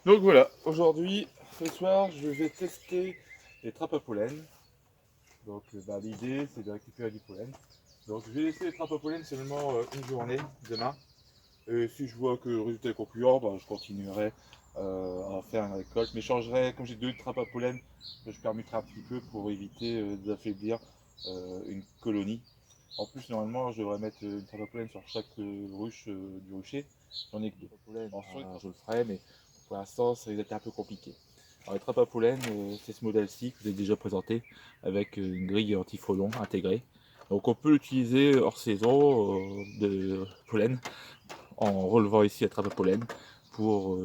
Donc voilà, aujourd'hui, ce soir, je vais tester les trappes à pollen. Donc l'idée, c'est de récupérer du pollen. Donc je vais laisser les trappes à pollen seulement une journée, demain. Et si je vois que le résultat est concluant, je continuerai à faire une récolte. Mais je changerai, comme j'ai deux trappes à pollen, je permettrai un petit peu pour éviter d'affaiblir une colonie. En plus, normalement, je devrais mettre une trappe à pollen sur chaque ruche du rucher. J'en ai que deux. Ensuite, je le ferai, mais pour l'instant, ça va être un peu compliqué. Alors, les trappes à pollen, c'est ce modèle-ci que je vous ai déjà présenté avec une grille anti-frelon intégrée. Donc, on peut l'utiliser hors saison de pollen en relevant ici la trappe à pollen pour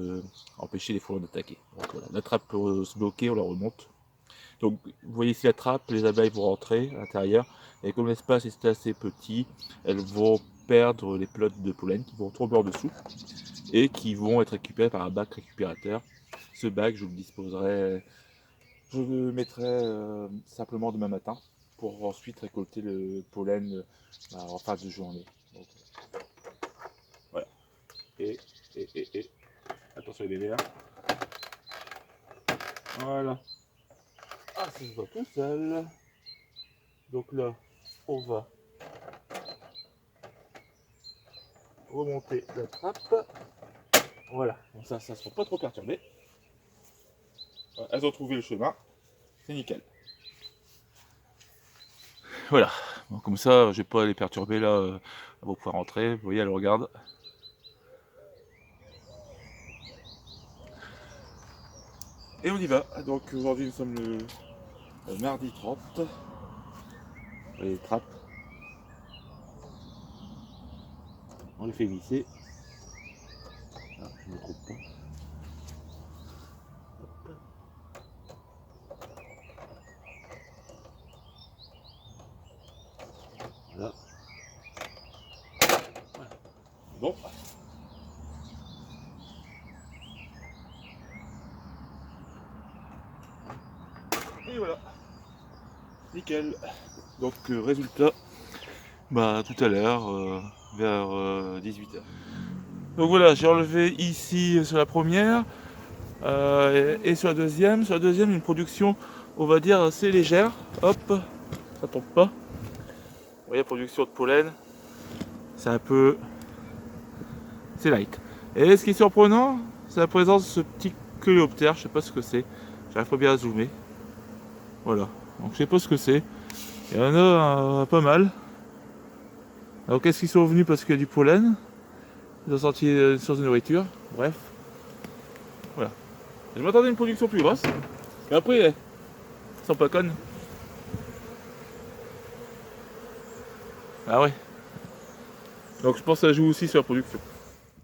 empêcher les frelons d'attaquer. Donc, voilà, la trappe peut se bloquer, on la remonte. Donc vous voyez ici la trappe, les abeilles vont rentrer à l'intérieur et comme l'espace est assez petit, elles vont perdre les pelotes de pollen qui vont tomber en dessous et qui vont être récupérées par un bac récupérateur. Ce bac, je je le mettrai simplement demain matin pour ensuite récolter le pollen en fin de journée. Donc, voilà. Et attention les bébés là. Voilà. Ah, ça se voit tout seul. Donc là, on va remonter la trappe. Voilà, donc ça ne sera pas trop perturbé. Voilà, elles ont trouvé le chemin, c'est nickel. Voilà, bon, comme ça, je vais pas les perturber là, elles vont pouvoir rentrer. Vous voyez, elles regardent. Et on y va. Donc aujourd'hui, nous sommes le mardi 30. Les trappes, on les fait glisser. Ah, je ne me trompe pas. Voilà. Voilà. Bon. Et voilà. Nickel. Donc résultat, tout à l'heure, vers 18h. Donc voilà, j'ai enlevé ici sur la première et sur la deuxième. Sur la deuxième, une production, on va dire, assez légère. Hop, ça tombe pas. Vous voyez, production de pollen, c'est un peu... c'est light. Et ce qui est surprenant, c'est la présence de ce petit coléoptère, je sais pas ce que c'est. J'arrive pas bien à zoomer. Voilà, donc je sais pas ce que c'est. Il y en a pas mal. Alors qu'est-ce qu'ils sont venus parce qu'il y a du pollen? Ils ont sorti une source de nourriture. Bref, voilà. Je m'attendais à une production plus grosse. Mais après, ils sont pas connes. Ah ouais. Donc je pense que ça joue aussi sur la production.